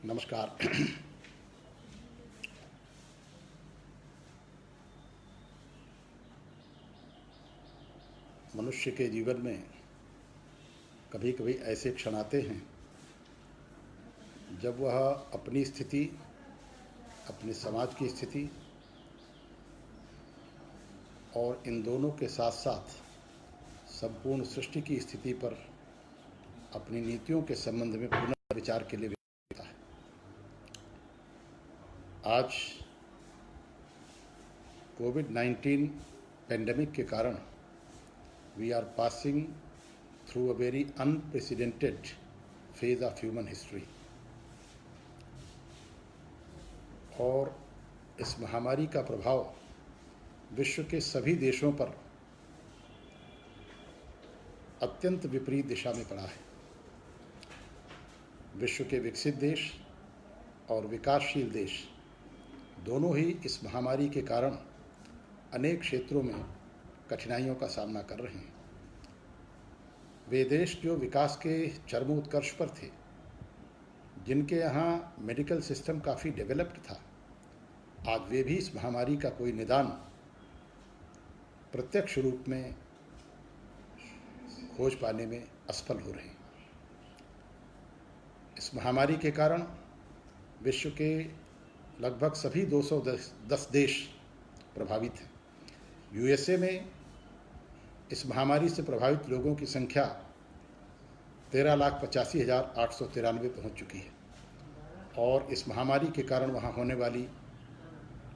नमस्कार। मनुष्य के जीवन में कभी कभी ऐसे क्षण आते हैं जब वह अपनी स्थिति, अपने समाज की स्थिति और इन दोनों के साथ साथ संपूर्ण सृष्टि की स्थिति पर अपनी नीतियों के संबंध में पुनः विचार के लिए होता है। आज कोविड-19 पेंडेमिक के कारण we are passing through a very unprecedented phase of human history। और इस महामारी का प्रभाव विश्व के सभी देशों पर अत्यंत विपरीत दिशा में पड़ा है। विश्व के विकसित देश और विकासशील देश दोनों ही इस महामारी के कारण अनेक क्षेत्रों में कठिनाइयों का सामना कर रहे हैं। वे देश जो विकास के चरम उत्कर्ष पर थे, जिनके यहाँ मेडिकल सिस्टम काफ़ी डेवलप्ड था, आज वे भी इस महामारी का कोई निदान प्रत्यक्ष रूप में खोज पाने में असफल हो रहे हैं। इस महामारी के कारण विश्व के लगभग सभी 210 देश प्रभावित हैं। यूएसए में इस महामारी से प्रभावित लोगों की संख्या 13,85,893 पहुंच चुकी है और इस महामारी के कारण वहां होने वाली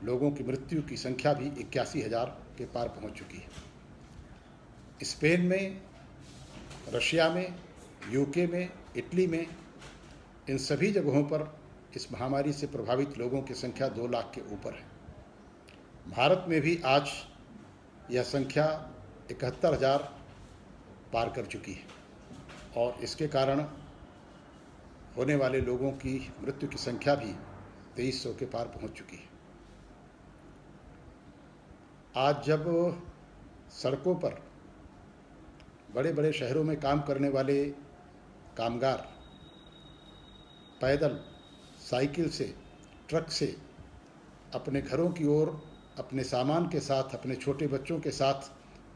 लोगों की मृत्यु की संख्या भी 81,000 के पार पहुंच चुकी है। स्पेन में, रशिया में, यूके में, इटली में, इन सभी जगहों पर इस महामारी से प्रभावित लोगों की संख्या 2 लाख के ऊपर है। भारत में भी आज यह संख्या 71,000 पार कर चुकी है और इसके कारण होने वाले लोगों की मृत्यु की संख्या भी 2300 के पार पहुंच चुकी है। आज जब सड़कों पर बड़े बड़े शहरों में काम करने वाले कामगार पैदल, साइकिल से, ट्रक से अपने घरों की ओर अपने सामान के साथ, अपने छोटे बच्चों के साथ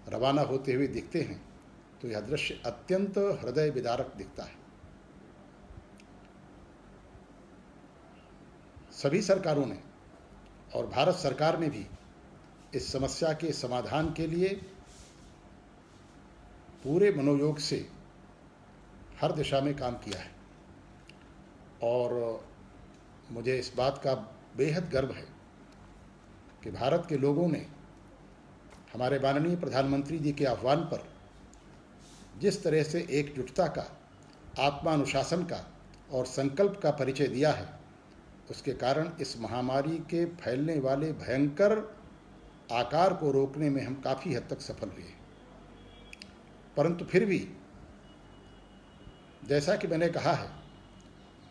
रवाना होते हुए दिखते हैं तो यह दृश्य अत्यंत हृदय विदारक दिखता है। सभी सरकारों ने और भारत सरकार ने भी इस समस्या के समाधान के लिए पूरे मनोयोग से हर दिशा में काम किया है और मुझे इस बात का बेहद गर्व है कि भारत के लोगों ने हमारे माननीय प्रधानमंत्री जी के आह्वान पर जिस तरह से एकजुटता का, आत्मानुशासन का और संकल्प का परिचय दिया है, उसके कारण इस महामारी के फैलने वाले भयंकर आकार को रोकने में हम काफ़ी हद तक सफल हुए। परंतु फिर भी जैसा कि मैंने कहा है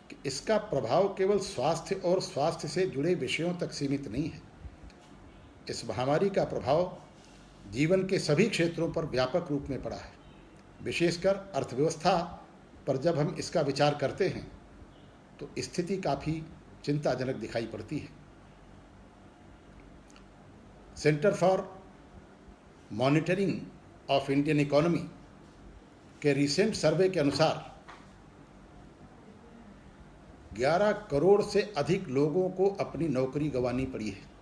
कि इसका प्रभाव केवल स्वास्थ्य और स्वास्थ्य से जुड़े विषयों तक सीमित नहीं है। इस महामारी का प्रभाव जीवन के सभी क्षेत्रों पर व्यापक रूप में पड़ा है। विशेषकर अर्थव्यवस्था पर जब हम इसका विचार करते हैं तो स्थिति काफ़ी चिंताजनक दिखाई पड़ती है। Centre for monitoring of Indian economy के रिसेंट सर्वे के अनुसार 11 करोड़ से अधिक लोगों को अपनी नौकरी गंवानी पड़ी है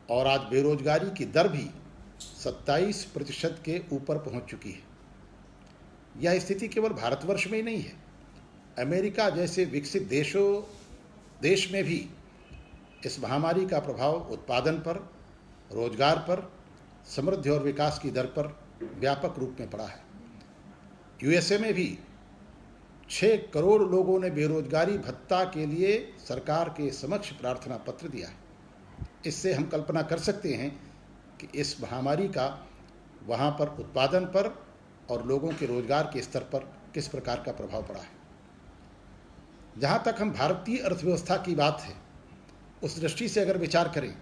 और आज बेरोजगारी की दर भी 27% के ऊपर पहुंच चुकी है। यह स्थिति केवल भारतवर्ष में ही नहीं है, अमेरिका जैसे विकसित देश में भी इस महामारी का प्रभाव उत्पादन पर, रोजगार पर, समृद्धि और विकास की दर पर व्यापक रूप में पड़ा है। यूएसए में भी 6 करोड़ लोगों ने बेरोजगारी भत्ता के लिए सरकार के समक्ष प्रार्थना पत्र दिया है। इससे हम कल्पना कर सकते हैं कि इस महामारी का वहाँ पर उत्पादन पर और लोगों के रोजगार के स्तर पर किस प्रकार का प्रभाव पड़ा है। जहाँ तक हम भारतीय अर्थव्यवस्था की बात है, उस दृष्टि से अगर विचार करें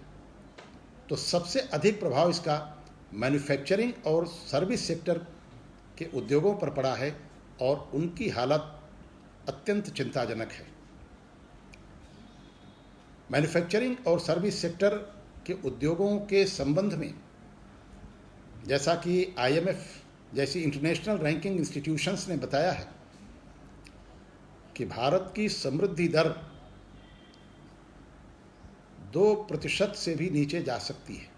तो सबसे अधिक प्रभाव इसका मैन्युफैक्चरिंग और सर्विस सेक्टर के उद्योगों पर पड़ा है और उनकी हालत अत्यंत चिंताजनक है। मैन्युफैक्चरिंग और सर्विस सेक्टर के उद्योगों के संबंध में जैसा कि IMF जैसी इंटरनेशनल रैंकिंग इंस्टीट्यूशंस ने बताया है कि भारत की समृद्धि दर 2% से भी नीचे जा सकती है।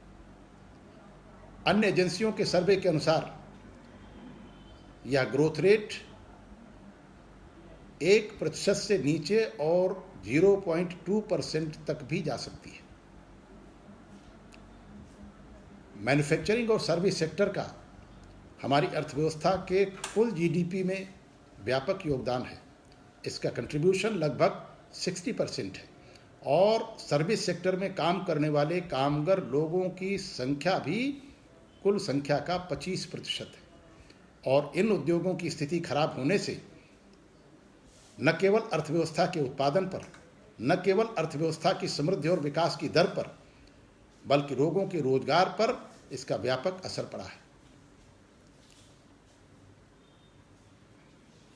अन्य एजेंसियों के सर्वे के अनुसार यह ग्रोथ रेट 1% से नीचे और 0.2% तक भी जा सकती है। मैन्युफैक्चरिंग और सर्विस सेक्टर का हमारी अर्थव्यवस्था के कुल GDP में व्यापक योगदान है। इसका कंट्रीब्यूशन लगभग 60% है और सर्विस सेक्टर में काम करने वाले कामगर लोगों की संख्या भी कुल संख्या का 25% है। और इन उद्योगों की स्थिति खराब होने से न केवल अर्थव्यवस्था के उत्पादन पर, न केवल अर्थव्यवस्था की समृद्धि और विकास की दर पर, बल्कि लोगों के रोजगार पर इसका व्यापक असर पड़ा है।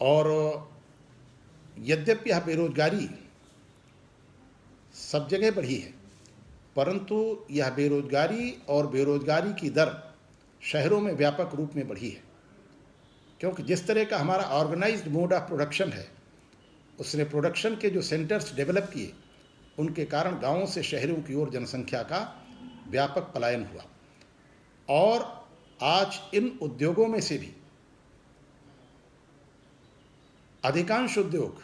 और यद्यपि यह बेरोजगारी सब जगह बढ़ी है, परंतु यह बेरोजगारी और बेरोजगारी की दर शहरों में व्यापक रूप में बढ़ी है, क्योंकि जिस तरह का हमारा ऑर्गेनाइज्ड मोड ऑफ प्रोडक्शन है, उसने प्रोडक्शन के जो सेंटर्स डेवलप किए, उनके कारण गांवों से शहरों की ओर जनसंख्या का व्यापक पलायन हुआ। और आज इन उद्योगों में से भी अधिकांश उद्योग,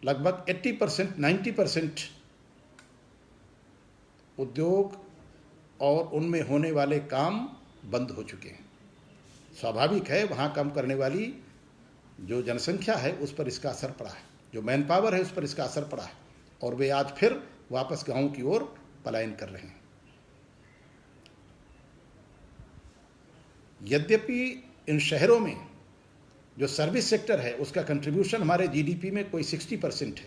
लगभग 80%, 90% उद्योग और उनमें होने वाले काम बंद हो चुके हैं। स्वाभाविक है, वहाँ काम करने वाली जो जनसंख्या है उस पर इसका असर पड़ा है, जो मैन पावर है उस पर इसका असर पड़ा है, और वे आज फिर वापस गांवों की ओर पलायन कर रहे हैं। यद्यपि इन शहरों में जो सर्विस सेक्टर है उसका कंट्रीब्यूशन हमारे GDP में कोई 60% है,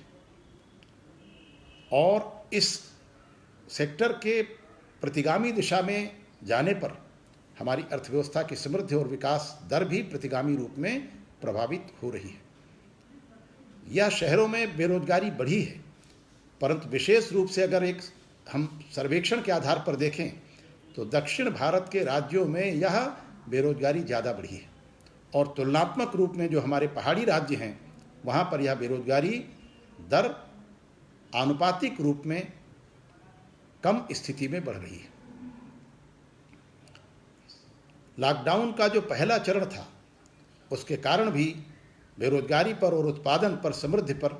और इस सेक्टर के प्रतिगामी दिशा में जाने पर हमारी अर्थव्यवस्था की समृद्धि और विकास दर भी प्रतिगामी रूप में प्रभावित हो रही है। यह शहरों में बेरोजगारी बढ़ी है, परंतु विशेष रूप से अगर एक हम सर्वेक्षण के आधार पर देखें तो दक्षिण भारत के राज्यों में यह बेरोजगारी ज़्यादा बढ़ी है, और तुलनात्मक रूप में जो हमारे पहाड़ी राज्य हैं वहाँ पर यह बेरोजगारी दर आनुपातिक रूप में कम स्थिति में बढ़ रही है। लॉकडाउन का जो पहला चरण था उसके कारण भी बेरोजगारी पर और उत्पादन पर, समृद्धि पर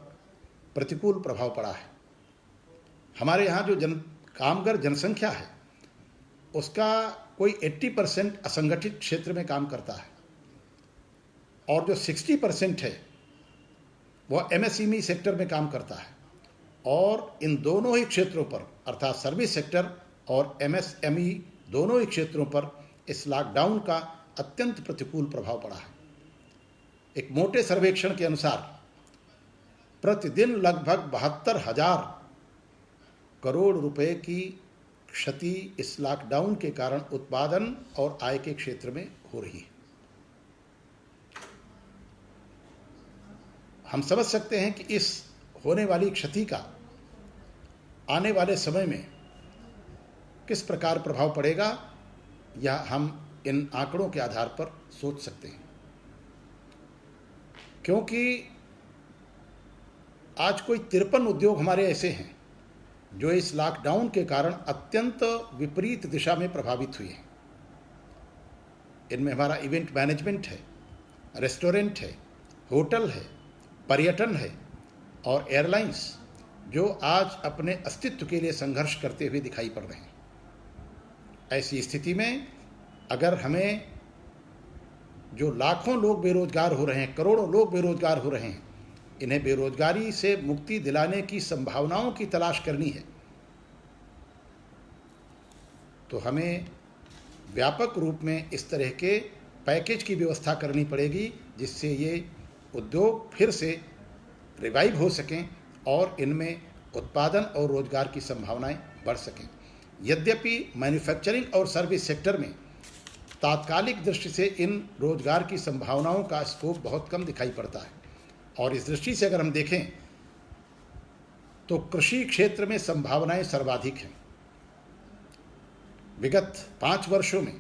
प्रतिकूल प्रभाव पड़ा है। हमारे यहाँ जो कामगर जनसंख्या है उसका कोई 80% असंगठित क्षेत्र में काम करता है, और जो 60% है वह MSME सेक्टर में काम करता है। और इन दोनों ही क्षेत्रों पर, अर्थात सर्विस सेक्टर और MSME दोनों ही क्षेत्रों पर इस लॉकडाउन का अत्यंत प्रतिकूल प्रभाव पड़ा है। एक मोटे सर्वेक्षण के अनुसार प्रतिदिन लगभग 72,000 करोड़ रुपए की क्षति इस लॉकडाउन के कारण उत्पादन और आय के क्षेत्र में हो रही है। हम समझ सकते हैं कि इस होने वाली क्षति का आने वाले समय में किस प्रकार प्रभाव पड़ेगा, यह हम इन आंकड़ों के आधार पर सोच सकते हैं। क्योंकि आज कोई 53 उद्योग हमारे ऐसे हैं जो इस लॉकडाउन के कारण अत्यंत विपरीत दिशा में प्रभावित हुए हैं। इनमें हमारा इवेंट मैनेजमेंट है, रेस्टोरेंट है, होटल है, पर्यटन है और एयरलाइंस, जो आज अपने अस्तित्व के लिए संघर्ष करते हुए दिखाई पड़ रहे हैं। ऐसी स्थिति में अगर हमें जो लाखों लोग बेरोजगार हो रहे हैं, करोड़ों लोग बेरोजगार हो रहे हैं, इन्हें बेरोजगारी से मुक्ति दिलाने की संभावनाओं की तलाश करनी है, तो हमें व्यापक रूप में इस तरह के पैकेज की व्यवस्था करनी पड़ेगी जिससे ये उद्योग फिर से रिवाइव हो सकें और इनमें उत्पादन और रोजगार की संभावनाएं बढ़ सकें। यद्यपि मैन्युफैक्चरिंग और सर्विस सेक्टर में तात्कालिक दृष्टि से इन रोजगार की संभावनाओं का स्कोप बहुत कम दिखाई पड़ता है, और इस दृष्टि से अगर हम देखें तो कृषि क्षेत्र में संभावनाएं सर्वाधिक हैं। विगत 5 वर्षों में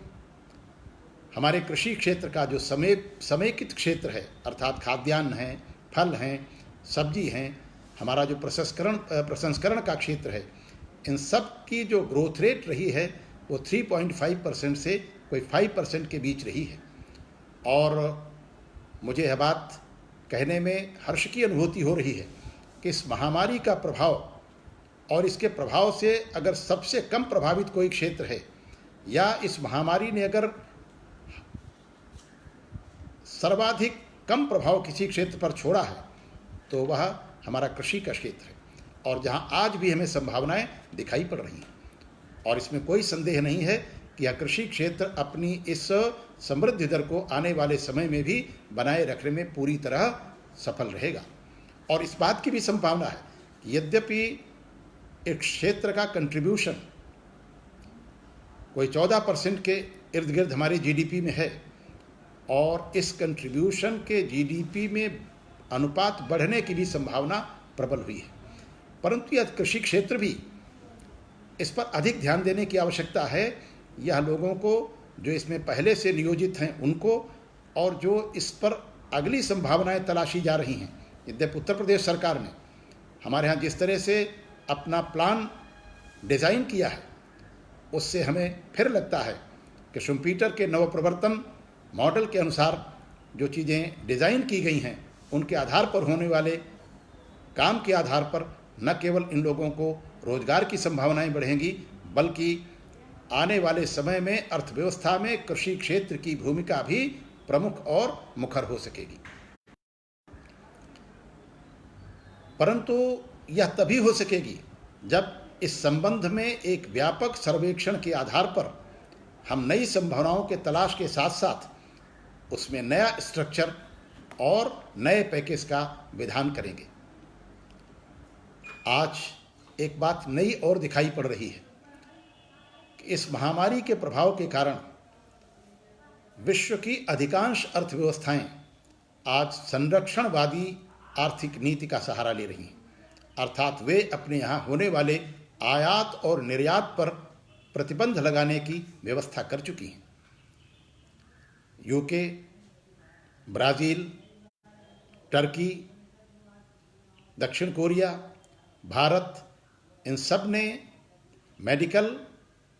हमारे कृषि क्षेत्र का जो समेकित क्षेत्र है, अर्थात खाद्यान्न हैं, फल हैं, सब्जी हैं, हमारा जो प्रसंस्करण का क्षेत्र है, इन सब की जो ग्रोथ रेट रही है वो 3.5% से कोई 5% के बीच रही है। और मुझे यह बात कहने में हर्ष की अनुभूति हो रही है कि इस महामारी का प्रभाव और इसके प्रभाव से अगर सबसे कम प्रभावित कोई क्षेत्र है, या इस महामारी ने अगर सर्वाधिक कम प्रभाव किसी क्षेत्र पर छोड़ा है, तो वह हमारा कृषि का क्षेत्र है, और जहां आज भी हमें संभावनाएं दिखाई पड़ रही हैं। और इसमें कोई संदेह नहीं है कि यह कृषि क्षेत्र अपनी इस समृद्धि दर को आने वाले समय में भी बनाए रखने में पूरी तरह सफल रहेगा। और इस बात की भी संभावना है कि यद्यपि इस क्षेत्र का कंट्रीब्यूशन कोई 14% के इर्द गिर्द हमारी जीडीपी में है, और इस कंट्रीब्यूशन के जीडीपी में अनुपात बढ़ने की भी संभावना प्रबल हुई है, परंतु यह कृषि क्षेत्र भी, इस पर अधिक ध्यान देने की आवश्यकता है। यह लोगों को जो इसमें पहले से नियोजित हैं उनको, और जो इस पर अगली संभावनाएं तलाशी जा रही हैं। यद्यपि उत्तर प्रदेश सरकार ने हमारे यहाँ जिस तरह से अपना प्लान डिज़ाइन किया है, उससे हमें फिर लगता है कि शुम्पीटर के नवप्रवर्तन मॉडल के अनुसार जो चीज़ें डिज़ाइन की गई हैं, उनके आधार पर होने वाले काम के आधार पर न केवल इन लोगों को रोजगार की संभावनाएं बढ़ेंगी, बल्कि आने वाले समय में अर्थव्यवस्था में कृषि क्षेत्र की भूमिका भी प्रमुख और मुखर हो सकेगी। परंतु यह तभी हो सकेगी जब इस संबंध में एक व्यापक सर्वेक्षण के आधार पर हम नई संभावनाओं के तलाश के साथ साथ उसमें नया स्ट्रक्चर और नए पैकेज का विधान करेंगे। आज एक बात नई और दिखाई पड़ रही है कि इस महामारी के प्रभाव के कारण विश्व की अधिकांश अर्थव्यवस्थाएं आज संरक्षणवादी आर्थिक नीति का सहारा ले रही हैं, अर्थात वे अपने यहाँ होने वाले आयात और निर्यात पर प्रतिबंध लगाने की व्यवस्था कर चुकी हैं। यूके, ब्राज़ील, टर्की, दक्षिण कोरिया, भारत, इन सब ने मेडिकल,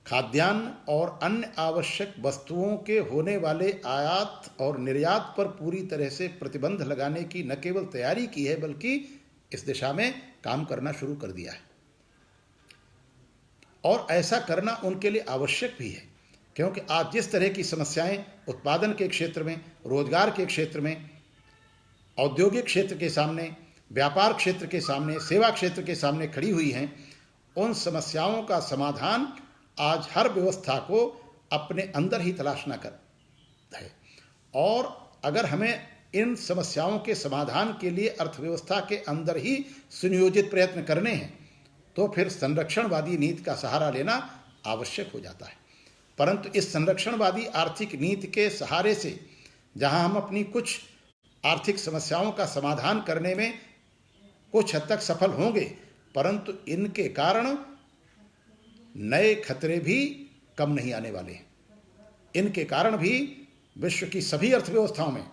खाद्यान्न और अन्य आवश्यक वस्तुओं के होने वाले आयात और निर्यात पर पूरी तरह से प्रतिबंध लगाने की न केवल तैयारी की है, बल्कि इस दिशा में काम करना शुरू कर दिया है। और ऐसा करना उनके लिए आवश्यक भी है, क्योंकि आज जिस तरह की समस्याएं उत्पादन के क्षेत्र में, रोजगार के क्षेत्र में, औद्योगिक क्षेत्र के सामने, व्यापार क्षेत्र के सामने, सेवा क्षेत्र के सामने खड़ी हुई हैं, उन समस्याओं का समाधान आज हर व्यवस्था को अपने अंदर ही तलाशना कर है। और अगर हमें इन समस्याओं के समाधान के लिए अर्थव्यवस्था के अंदर ही सुनियोजित प्रयत्न करने हैं, तो फिर संरक्षणवादी नीति का सहारा लेना आवश्यक हो जाता है। परंतु इस संरक्षणवादी आर्थिक नीति के सहारे से जहां हम अपनी कुछ आर्थिक समस्याओं का समाधान करने में कुछ हद तक सफल होंगे, परंतु इनके कारण नए खतरे भी कम नहीं आने वाले हैं। इनके कारण भी विश्व की सभी अर्थव्यवस्थाओं में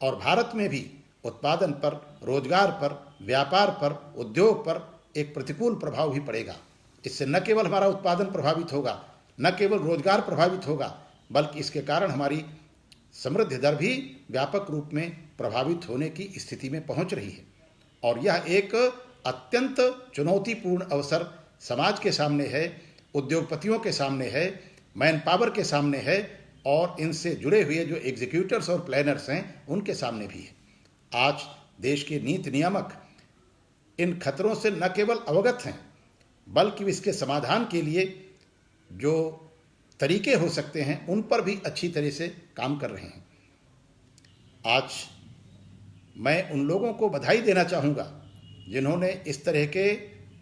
और भारत में भी उत्पादन पर, रोजगार पर, व्यापार पर, उद्योग पर एक प्रतिकूल प्रभाव भी पड़ेगा। इससे न केवल हमारा उत्पादन प्रभावित होगा, न केवल रोजगार प्रभावित होगा, बल्कि इसके कारण हमारी समृद्धि दर भी व्यापक रूप में प्रभावित होने की स्थिति में पहुंच रही है। और यह एक अत्यंत चुनौतीपूर्ण अवसर समाज के सामने है, उद्योगपतियों के सामने है, मैन पावर के सामने है, और इनसे जुड़े हुए जो एग्जीक्यूटर्स और प्लानर्स हैं उनके सामने भी है। आज देश के नीति नियामक इन खतरों से न केवल अवगत हैं, बल्कि इसके समाधान के लिए जो तरीके हो सकते हैं उन पर भी अच्छी तरह से काम कर रहे हैं। आज मैं उन लोगों को बधाई देना चाहूँगा जिन्होंने इस तरह के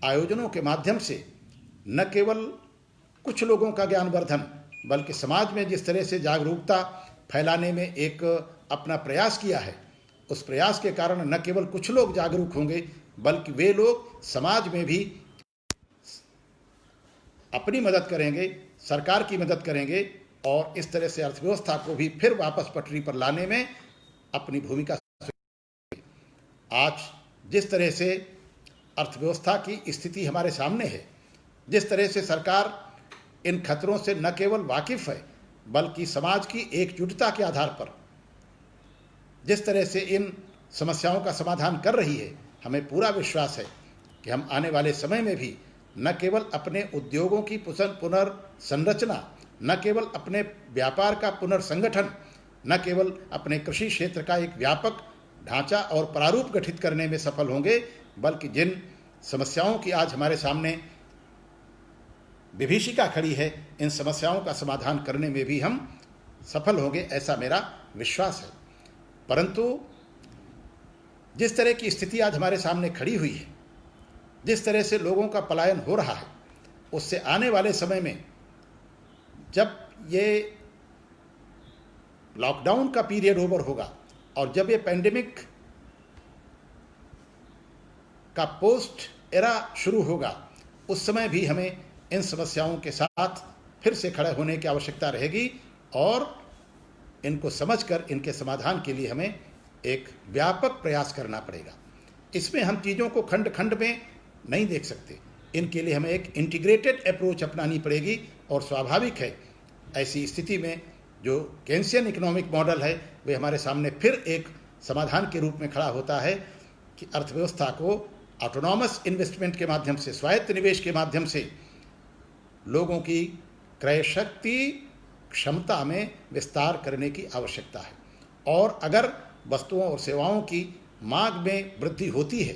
आयोजनों के माध्यम से न केवल कुछ लोगों का ज्ञानवर्धन, बल्कि समाज में जिस तरह से जागरूकता फैलाने में एक अपना प्रयास किया है, उस प्रयास के कारण न केवल कुछ लोग जागरूक होंगे, बल्कि वे लोग समाज में भी अपनी मदद करेंगे, सरकार की मदद करेंगे और इस तरह से अर्थव्यवस्था को भी फिर वापस पटरी पर लाने में अपनी भूमिका। आज जिस तरह से अर्थव्यवस्था की स्थिति हमारे सामने है, जिस तरह से सरकार इन खतरों से न केवल वाकिफ है बल्कि समाज की एकजुटता के आधार पर जिस तरह से इन समस्याओं का समाधान कर रही है, हमें पूरा विश्वास है कि हम आने वाले समय में भी न केवल अपने उद्योगों की पुनर्संरचना, न केवल अपने व्यापार का पुनर्संगठन, न केवल अपने कृषि क्षेत्र का एक व्यापक ढांचा और प्रारूप गठित करने में सफल होंगे, बल्कि जिन समस्याओं की आज हमारे सामने विभीषिका खड़ी है, इन समस्याओं का समाधान करने में भी हम सफल होंगे, ऐसा मेरा विश्वास है। परंतु जिस तरह की स्थिति आज हमारे सामने खड़ी हुई है, जिस तरह से लोगों का पलायन हो रहा है, उससे आने वाले समय में जब ये लॉकडाउन का पीरियड ओवर होगा और जब ये पैंडेमिक का पोस्ट एरा शुरू होगा, उस समय भी हमें इन समस्याओं के साथ फिर से खड़े होने की आवश्यकता रहेगी और इनको समझकर इनके समाधान के लिए हमें एक व्यापक प्रयास करना पड़ेगा। इसमें हम चीज़ों को खंड खंड में नहीं देख सकते, इनके लिए हमें एक इंटीग्रेटेड अप्रोच अपनानी पड़ेगी और स्वाभाविक है ऐसी स्थिति में जो केन्सियन इकोनॉमिक मॉडल है वे हमारे सामने फिर एक समाधान के रूप में खड़ा होता है कि अर्थव्यवस्था को ऑटोनॉमस इन्वेस्टमेंट के माध्यम से, स्वायत्त निवेश के माध्यम से लोगों की क्रय शक्ति क्षमता में विस्तार करने की आवश्यकता है। और अगर वस्तुओं और सेवाओं की मांग में वृद्धि होती है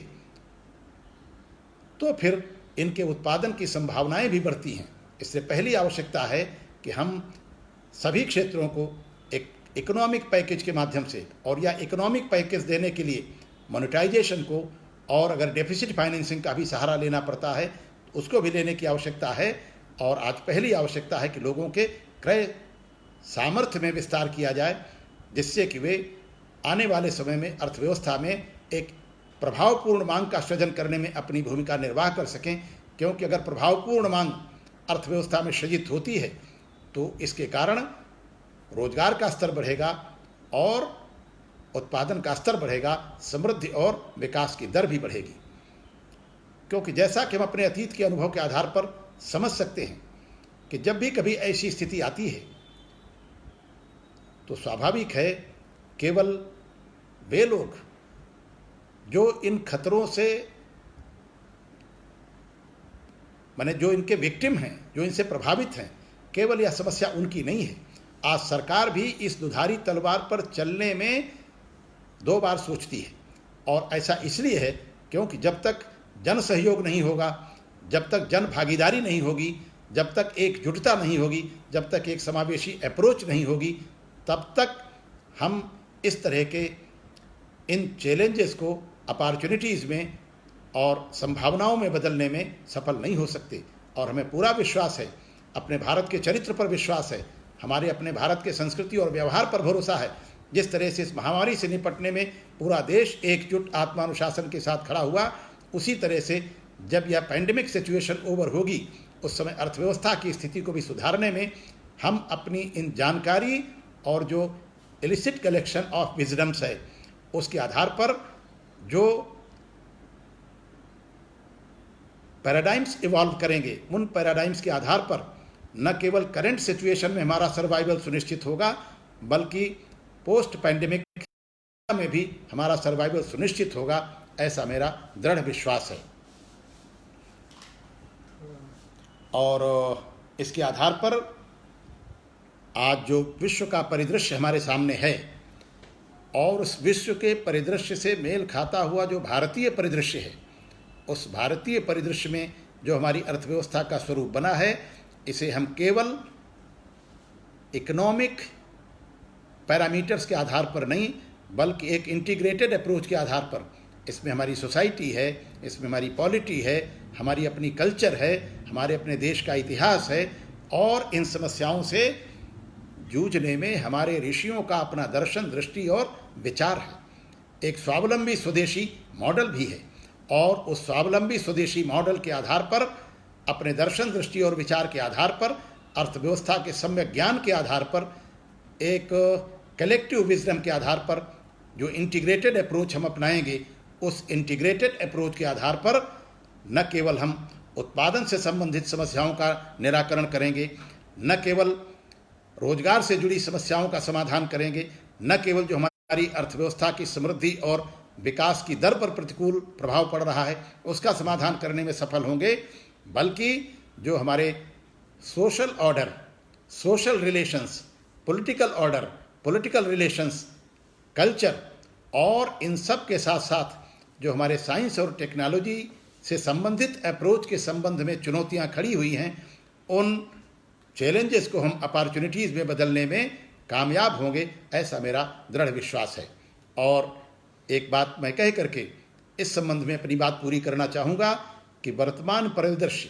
तो फिर इनके उत्पादन की संभावनाएं भी बढ़ती हैं। इससे पहली आवश्यकता है कि हम सभी क्षेत्रों को एक इकोनॉमिक पैकेज के माध्यम से और या इकोनॉमिक पैकेज देने के लिए मोनेटाइजेशन को और अगर डेफिसिट फाइनेंसिंग का भी सहारा लेना पड़ता है तो उसको भी लेने की आवश्यकता है। और आज पहली आवश्यकता है कि लोगों के क्रय सामर्थ्य में विस्तार किया जाए, जिससे कि वे आने वाले समय में अर्थव्यवस्था में एक प्रभावपूर्ण मांग का सृजन करने में अपनी भूमिका निर्वाह कर सकें। क्योंकि अगर प्रभावपूर्ण मांग अर्थव्यवस्था में सृजित होती है तो इसके कारण रोजगार का स्तर बढ़ेगा और उत्पादन का स्तर बढ़ेगा, समृद्धि और विकास की दर भी बढ़ेगी। क्योंकि जैसा कि हम अपने अतीत के अनुभव के आधार पर समझ सकते हैं कि जब भी कभी ऐसी स्थिति आती है तो स्वाभाविक है केवल वे लोग जो इन खतरों से माने जो इनके विक्टिम हैं, जो इनसे प्रभावित हैं, केवल यह समस्या उनकी नहीं है। आज सरकार भी इस दुधारी तलवार पर चलने में दो बार सोचती है और ऐसा इसलिए है क्योंकि जब तक जन सहयोग नहीं होगा, जब तक जन भागीदारी नहीं होगी, जब तक एकजुटता नहीं होगी, जब तक एक समावेशी अप्रोच नहीं होगी, तब तक हम इस तरह के इन चैलेंजेस को अपॉर्चुनिटीज़ में और संभावनाओं में बदलने में सफल नहीं हो सकते। और हमें पूरा विश्वास है, अपने भारत के चरित्र पर विश्वास है, हमारे अपने भारत के संस्कृति और व्यवहार पर भरोसा है। जिस तरह से इस महामारी से निपटने में पूरा देश एकजुट आत्मानुशासन के साथ खड़ा हुआ, उसी तरह से जब यह पैंडेमिक सिचुएशन ओवर होगी उस समय अर्थव्यवस्था की स्थिति को भी सुधारने में हम अपनी इन जानकारी और जो इलिसिट कलेक्शन ऑफ विजडम्स है उसके आधार पर जो पैराडाइम्स इवॉल्व करेंगे, उन पैराडाइम्स के आधार पर न केवल करंट सिचुएशन में हमारा सर्वाइवल सुनिश्चित होगा बल्कि पोस्ट पैंडेमिक में भी हमारा सर्वाइवल सुनिश्चित होगा, ऐसा मेरा दृढ़ विश्वास है। और इसके आधार पर आज जो विश्व का परिदृश्य हमारे सामने है और उस विश्व के परिदृश्य से मेल खाता हुआ जो भारतीय परिदृश्य है, उस भारतीय परिदृश्य में जो हमारी अर्थव्यवस्था का स्वरूप बना है, इसे हम केवल इकोनॉमिक पैरामीटर्स के आधार पर नहीं बल्कि एक इंटीग्रेटेड अप्रोच के आधार पर, इसमें हमारी सोसाइटी है, इसमें हमारी पॉलिटी है, हमारी अपनी कल्चर है, हमारे अपने देश का इतिहास है और इन समस्याओं से जूझने में हमारे ऋषियों का अपना दर्शन, दृष्टि और विचार है। एक स्वावलंबी स्वदेशी मॉडल भी है और उस स्वावलंबी स्वदेशी मॉडल के आधार पर, अपने दर्शन, दृष्टि और विचार के आधार पर, अर्थव्यवस्था के सम्यक ज्ञान के आधार पर, एक कलेक्टिव विजडम के आधार पर जो इंटीग्रेटेड अप्रोच हम अपनाएंगे, उस इंटीग्रेटेड अप्रोच के आधार पर न केवल हम उत्पादन से संबंधित समस्याओं का निराकरण करेंगे, न केवल रोजगार से जुड़ी समस्याओं का समाधान करेंगे, न केवल जो हमारी अर्थव्यवस्था की समृद्धि और विकास की दर पर प्रतिकूल प्रभाव पड़ रहा है उसका समाधान करने में सफल होंगे, बल्कि जो हमारे social order, social relations, political order, political relations, culture और इन सब के साथ साथ जो हमारे साइंस और टेक्नोलॉजी से संबंधित अप्रोच के संबंध में चुनौतियां खड़ी हुई हैं, उन चैलेंजेस को हम अपॉर्चुनिटीज़ में बदलने में कामयाब होंगे, ऐसा मेरा दृढ़ विश्वास है। और एक बात मैं कह करके इस संबंध में अपनी बात पूरी करना चाहूँगा कि वर्तमान परिदृश्य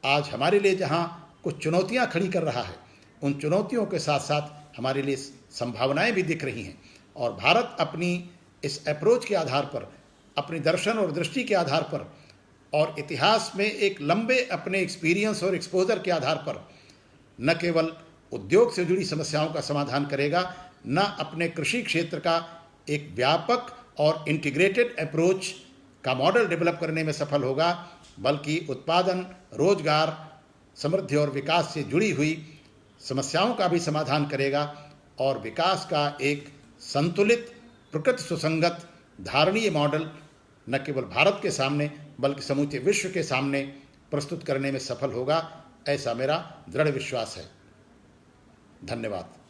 आज हमारे लिए जहाँ कुछ चुनौतियाँ खड़ी कर रहा है, उन चुनौतियों के साथ साथ हमारे लिए संभावनाएं भी दिख रही हैं, और भारत अपनी इस अप्रोच के आधार पर, अपनी दर्शन और दृष्टि के आधार पर और इतिहास में एक लंबे अपने एक्सपीरियंस और एक्सपोजर के आधार पर न केवल उद्योग से जुड़ी समस्याओं का समाधान करेगा, न अपने कृषि क्षेत्र का एक व्यापक और इंटीग्रेटेड अप्रोच का मॉडल डेवलप करने में सफल होगा, बल्कि उत्पादन, रोजगार, समृद्धि और विकास से जुड़ी हुई समस्याओं का भी समाधान करेगा और विकास का एक संतुलित, प्रकृति सुसंगत, धारणीय मॉडल न केवल भारत के सामने बल्कि समूचे विश्व के सामने प्रस्तुत करने में सफल होगा, ऐसा मेरा दृढ़ विश्वास है। धन्यवाद।